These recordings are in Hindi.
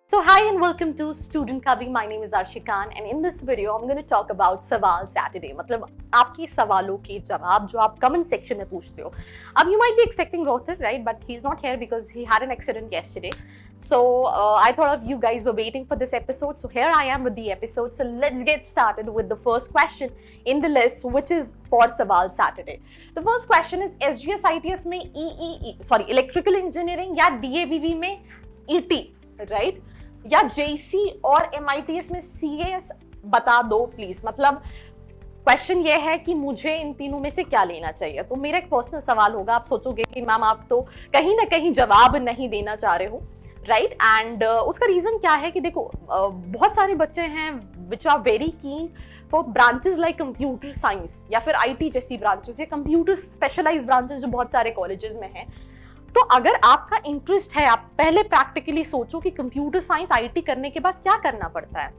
So hi and welcome to Student Cubby. My name is Arshikan and in this video I'm going to talk about सवाल Saturday. मतलब आपके सवालों के जवाब जो आप comment section में पूछते हो. अब you might be expecting Rohit, right? But he's not here because he had an accident yesterday. So I thought of you guys were waiting for this episode. So here I am with the episode. So let's get started with the first question in the list, which is for सवाल Saturday. The first question is SGS ITS में Electrical Engineering या DAVV में ET, right? या JC और MITS में CS बता दो प्लीज. मतलब क्वेश्चन ये है कि मुझे इन तीनों में से क्या लेना चाहिए. तो मेरा एक पर्सनल सवाल होगा. आप सोचोगे कि मैम आप तो कहीं ना कहीं जवाब नहीं देना चाह रहे हो, राइट? एंड उसका रीजन क्या है कि देखो बहुत सारे बच्चे हैं which are very keen for branches like computer science या फिर IT जैसी ब्रांचेस या कंप्यूटर स्पेशलाइज्ड ब्रांचेस जो बहुत सारे कॉलेजेस में हैं. तो अगर आपका इंटरेस्ट है, आप पहले प्रैक्टिकली सोचो कि कंप्यूटर साइंस IT करने के बाद क्या करना पड़ता है.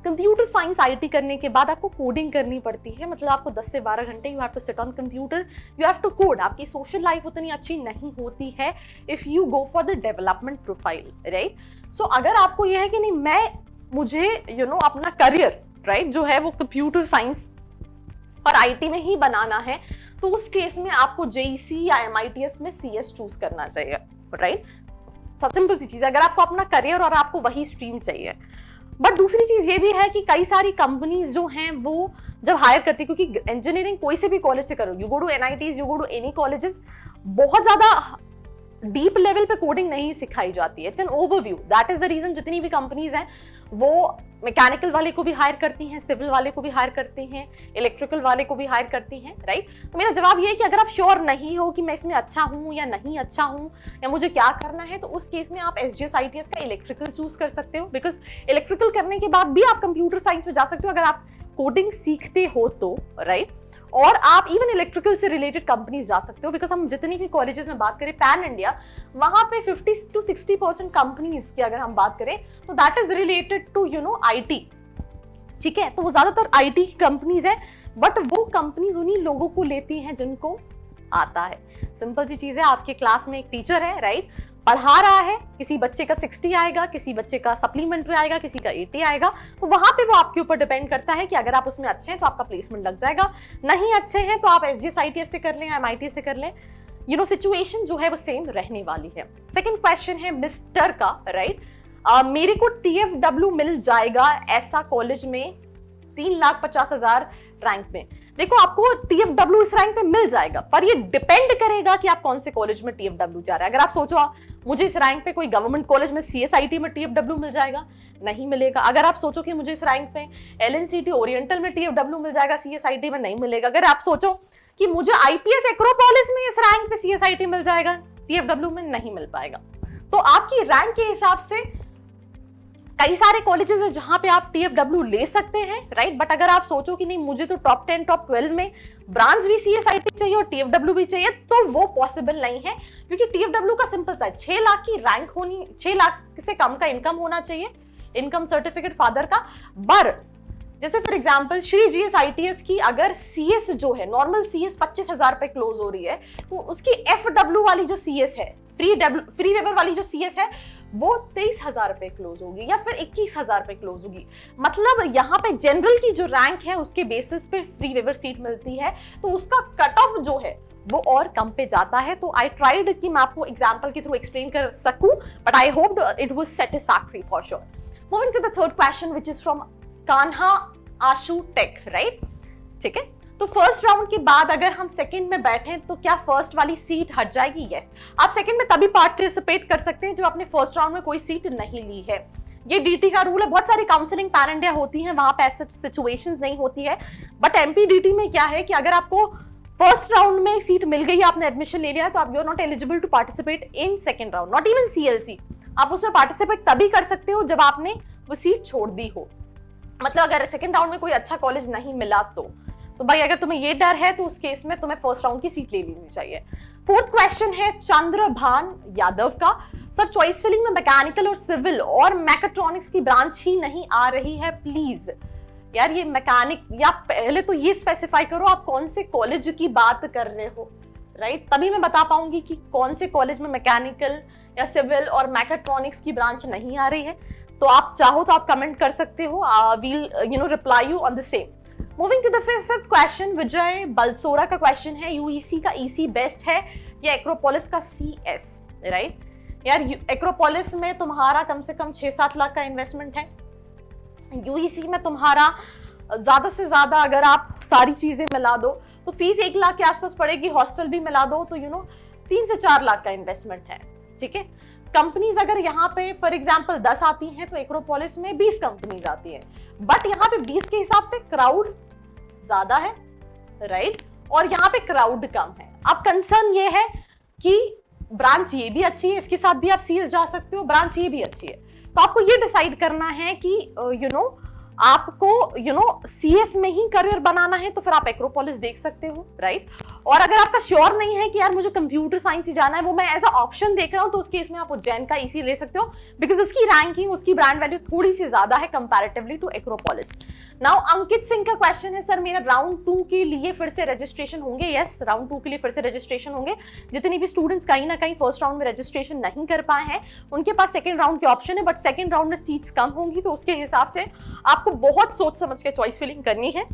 कंप्यूटर साइंस IT करने के बाद आपको कोडिंग करनी पड़ती है. मतलब आपको 10 से 12 घंटे you have to sit on computer, you have to code. आपकी सोशल लाइफ उतनी अच्छी नहीं होती है if you go for the development profile, right? So अगर आपको यह है कि नहीं मुझे अपना करियर, राइट, जो है वो कंप्यूटर साइंस और IT में ही बनाना है, तो उस केस में आपको JEC या MITS में CS चूज करना चाहिए, राइट? सब सिंपल सी चीज है. अगर आपको अपना करियर और आपको वही स्ट्रीम चाहिए. बट दूसरी चीज ये भी है कि कई सारी कंपनीज जो हैं वो जब हायर करती है, क्योंकि इंजीनियरिंग कोई से भी कॉलेज से करो, you go to NITs, you go to any colleges, बहुत ज्यादा डीप लेवल पे कोडिंग नहीं सिखाई जाती है. It's an overview. That is the reason जितनी भी कंपनीज हैं वो मैकेनिकल वाले को भी हायर करती हैं, सिविल वाले को भी हायर करती हैं, इलेक्ट्रिकल वाले को भी हायर करती हैं, राइट? तो मेरा जवाब ये है कि अगर आप श्योर नहीं हो कि मैं इसमें अच्छा हूं या नहीं अच्छा हूं या मुझे क्या करना है, तो उस केस में आप SGS ITS का इलेक्ट्रिकल चूज कर सकते हो. बिकॉज इलेक्ट्रिकल करने के बाद भी आप कंप्यूटर साइंस में जा सकते हो अगर आप कोडिंग सीखते हो तो, राइट? और आप इवन इलेक्ट्रिकल से रिलेटेड कंपनीज जा सकते हो. बिकॉज हम जितनी भी कॉलेजेस में बात करें पैन इंडिया, वहां पे 50 to 60% कंपनीज की अगर हम बात करें तो that is related to IT, ठीक है? तो वो ज्यादातर IT की कंपनीज है, बट वो कंपनीज उन्हीं लोगों को लेती हैं जिनको आता है. सिंपल सी चीज है. आपके क्लास में एक टीचर है, राइट, पढ़ा रहा है, किसी बच्चे का 60 आएगा, किसी बच्चे का सप्लीमेंट्री आएगा, किसी का 80 आएगा, तो वहां पे वो आपके ऊपर डिपेंड करता है कि अगर आप उसमें अच्छे हैं तो आपका प्लेसमेंट लग जाएगा, नहीं अच्छे हैं तो आप SGS ITS से कर लें, MIT से कर लें. सिचुएशन जो है वो सेम रहने वाली है. सेकेंड क्वेश्चन है मिस्टर का, राइट? मेरे को TFW मिल जाएगा ऐसा कॉलेज में 3,50,000 रैंक में. देखो आपको TFW इस रैंक पे मिल जाएगा, पर ये डिपेंड करेगा कि आप कौन से कॉलेज में TFW जा रहे हैं. अगर आप सोचो मुझे इस रैंक पे कोई गवर्नमेंट कॉलेज में CSIT में TFW मिल जाएगा, नहीं मिलेगा. अगर आप सोचो कि मुझे इस रैंक पे LNCT ओरिएंटल में TFW मिल जाएगा, CSIT में नहीं मिलेगा. अगर आप सोचो कि मुझे IPS एक्रोपोलिस में इस रैंक पे CSIT मिल जाएगा, TFW में नहीं मिल पाएगा. तो आपकी रैंक के हिसाब से कई सारे कॉलेजेस हैं जहां पे आप TFW ले सकते हैं, राइट? बट अगर आप सोचो कि नहीं मुझे तो टॉप 10 टॉप 12 में ब्रांच भी CSIT चाहिए और TFW भी चाहिए, तो वो पॉसिबल नहीं है. क्योंकि TFW का सिंपल सा 6 लाख की रैंक होनी, 6 लाख से कम का इनकम होना चाहिए, इनकम सर्टिफिकेट फादर का. पर जैसे for example Shri GS ITS की अगर CS जो है नॉर्मल CS 25,000 पे क्लोज हो रही है, तो उसकी FW वाली जो CS है, फ्री वेवर वाली जो CS है, वो 23,000 पे क्लोज होगी या फिर 21,000 पे क्लोज होगी. मतलब यहाँ पे जनरल की जो रैंक है उसके बेसिस पे फ्री वेवर सीट मिलती है, तो उसका कट ऑफ जो है वो और कम पे जाता है. तो आई ट्राइड कि मैं आपको एग्जांपल के थ्रू एक्सप्लेन कर सकूं, but I hope it was satisfactory for sure. Moving to the third question which is from Kanha Ashu tech, right? ठीक है. तो फर्स्ट राउंड के बाद अगर हम सेकंड में बैठे तो क्या फर्स्ट वाली सीट हट जाएगी? यस. आप सेकंड में तभी पार्टिसिपेट कर सकते हैं जब आपने फर्स्ट राउंड में कोई सीट नहीं ली है. ये DT का रूल है. बहुत सारी काउंसलिंग पैन इंडिया होती है, वहां पे ऐसी सिचुएशंस नहीं होती है. बट MPDT में क्या है कि अगर आपको फर्स्ट राउंड में सीट मिल गई, आपने एडमिशन ले लिया, तो आप you are not eligible to participate in second round, not even CLC. आप उसमें पार्टिसिपेट तभी कर सकते हो जब आपने वो सीट छोड़ दी हो. मतलब अगर सेकंड राउंड में कोई अच्छा कॉलेज नहीं मिला तो भाई अगर तुम्हें ये डर है तो उस केस में तुम्हें फर्स्ट राउंड की सीट ले लेनी चाहिए. फोर्थ क्वेश्चन है चंद्रभान यादव का. सर चॉइस फिलिंग में मैकेनिकल और सिविल और मैकेट्रॉनिक्स की ब्रांच ही नहीं आ रही है प्लीज. यार ये मैकेनिक, या पहले तो ये स्पेसिफाई करो आप कौन से कॉलेज की बात कर रहे हो, राइट? तभी मैं बता पाऊंगी कि कौन से कॉलेज में मैकेनिकल या सिविल और मैकेट्रॉनिक्स की ब्रांच नहीं आ रही है। तो आप चाहो तो आप कमेंट कर सकते हो, we'll reply you on the same. Moving to the fifth question, Vijay Balsora का क्वेश्चन है, यूईसी का ईसी बेस्ट है या एक्रोपोलिस का सीएस? राइट यार, एक्रोपोलिस में तुम्हारा कम से कम 6-7 लाख का इन्वेस्टमेंट है, यूईसी में तुम्हारा ज्यादा से ज्यादा अगर आप सारी चीजें मिला दो तो फीस 1 लाख के आसपास पड़ेगी, हॉस्टल भी मिला दो तो 3 से 4 लाख का इन्वेस्टमेंट है। ठीक है, कंपनीज अगर यहाँ पे फॉर एग्जांपल 10 आती हैं तो एक्रोपोलिस में 20 कंपनीज आती हैं, बट यहाँ पे 20 के हिसाब से क्राउड ज्यादा है, राइट? और यहाँ पे क्राउड कम है। अब कंसर्न ये है कि ब्रांच ये भी अच्छी है, इसके साथ भी आप सीएस जा सकते हो, ब्रांच ये भी अच्छी है, तो आपको ये डिसाइड करना है कि आपको सीएस में ही करियर बनाना है तो फिर आप एक्रोपोलिस देख सकते हो, राइट? और अगर आपका श्योर नहीं है कि यार मुझे कंप्यूटर साइंस ही जाना है, वो मैं एज अ ऑप्शन देख रहा हूँ, तो उस केस में आप उज्जैन का ईसी ले सकते हो, बिकॉज उसकी रैंकिंग, उसकी ब्रांड वैल्यू थोड़ी सी ज्यादा है comparatively to Acropolis. Now Ankit Singh का क्वेश्चन है, सर मेरा राउंड 2 के लिए फिर से रजिस्ट्रेशन होंगे? यस, राउंड 2 के लिए फिर से रजिस्ट्रेशन होंगे। जितने भी स्टूडेंट्स कहीं ना कहीं फर्स्ट राउंड में रजिस्ट्रेशन नहीं कर पाए हैं उनके पास सेकंड राउंड के ऑप्शन है, बट सेकंड राउंड में सीट्स कम होंगी, तो उसके हिसाब से आपको बहुत सोच समझ के चॉइस फिलिंग करनी है।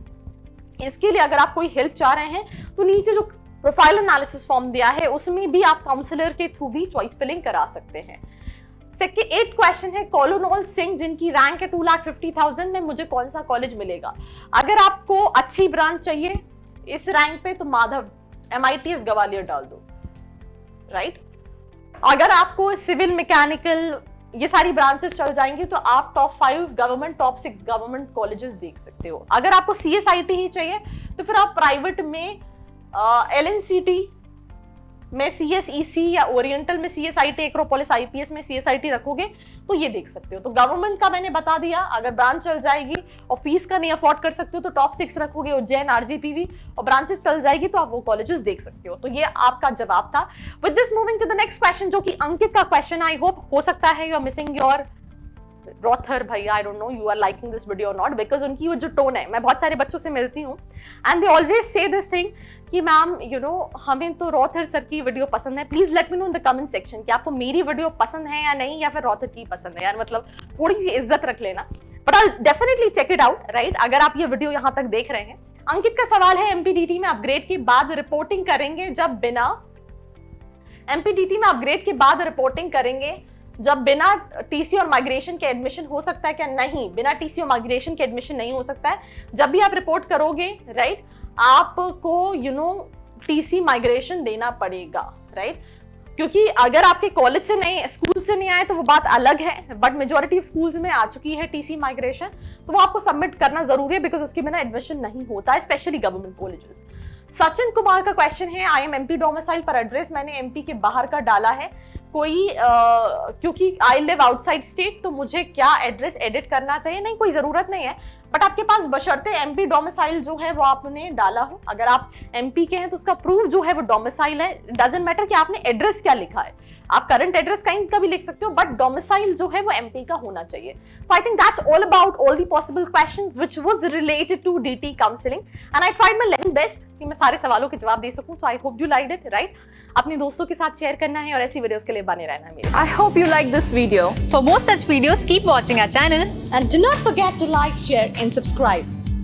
इसके लिए अगर आप कोई हेल्प चाह रहे हैं तो नीचे जो प्रोफाइल एनालिसिस फॉर्म दिया है उसमें भी आप काउंसलर के थ्रू भी चॉइस फिलिंग करा सकते हैं। सेकंड 8th क्वेश्चन है, कोलोनोल सिंह जिनकी रैंक है 2,50,000 में, मुझे कौन सा कॉलेज मिलेगा? अगर आपको अच्छी ब्रांच चाहिए इस रैंक पे तो माधव MITS ग्वालियर डाल दो, राइट? अगर आपको सिविल, मैकेनिकल ये सारी ब्रांचेस चल जाएंगी तो आप top 5 government, top 6 government colleges देख सकते हो। अगर आपको CSIT ही चाहिए तो फिर आप प्राइवेट में LNCT में CSEC या ओरिएंटल में CSIT, एक्रोपोलिस IPS में CSIT रखोगे तो ये देख सकते हो। तो गवर्नमेंट का मैंने बता दिया, अगर ब्रांच चल जाएगी और फीस का नहीं अफोर्ड कर सकते हो तो टॉप 6 रखोगे, उज्जैन, RGPV, और ब्रांचेस चल जाएगी तो आप वो कॉलेजेस देख सकते हो। तो ये आपका जवाब था। With this moving to the next question, जो कि अंकित का क्वेश्चन, आई होप हो सकता है you are missing your brother भैया, I don't know you are liking this video और नॉट, बिकॉज उनकी वो जो टोन है, मैं बहुत सारे बच्चों से मिलती हूँ and they always say this thing कि मैम हमें तो रॉथर सर की वीडियो पसंद है, please let me know in the comment section कि आपको मेरी वीडियो पसंद है या नहीं, या फिर रॉथर की पसंद है। यार मतलब थोड़ी सी इज्जत रख लेना, but I definitely check it out, right? अगर आप ये वीडियो यहाँ तक देख रहे हैं। अंकित का सवाल है, MPDT में अपग्रेड के बाद रिपोर्टिंग करेंगे जब बिना MPDT में अपग्रेड के बाद रिपोर्टिंग करेंगे जब बिना TC और माइग्रेशन के एडमिशन हो सकता है क्या? नहीं, बिना TC और माइग्रेशन के एडमिशन नहीं हो सकता है। जब भी आप रिपोर्ट करोगे, राइट, आपको TC माइग्रेशन देना पड़ेगा, राइट? क्योंकि अगर आपके कॉलेज से नहीं, स्कूल से नहीं आए तो वो बात अलग है, बट मेजॉरिटी ऑफ स्कूल्स में आ चुकी है TC माइग्रेशन, तो वो आपको सबमिट करना जरूरी है, बिकॉज उसके बिना एडमिशन नहीं होता है, specially government colleges. Sachin Kumar का क्वेश्चन है, आई एम MP डोमिसाइल पर एड्रेस मैंने MP के बाहर का डाला है, कोई क्योंकि आई लिव आउटसाइड स्टेट, तो मुझे क्या एड्रेस एडिट करना चाहिए? नहीं, कोई जरूरत नहीं है, बट आपके पास बशर्ते MP डोमिसाइल जो है वो आपने डाला हो। अगर आप MP के हैं तो उसका प्रूफ जो है वो डोमिसाइल है। डजंट मैटर कि आपने एड्रेस क्या लिखा है, आप करंट एड्रेस कहीं का भी लिख सकते हो, बट डोमिसाइल जो है वो MP का होना चाहिए। So I think that's all about all the possible questions which was related to DT counselling and I tried my level best कि मैं सारे सवालों के जवाब दे सकूं। So I hope you liked it, right? अपने दोस्तों के साथ शेयर करना है और ऐसी वीडियोस के लिए बने रहना है मेरे। I hope you like this video. For more such videos, keep watching our channel. And do not forget to like, share and subscribe.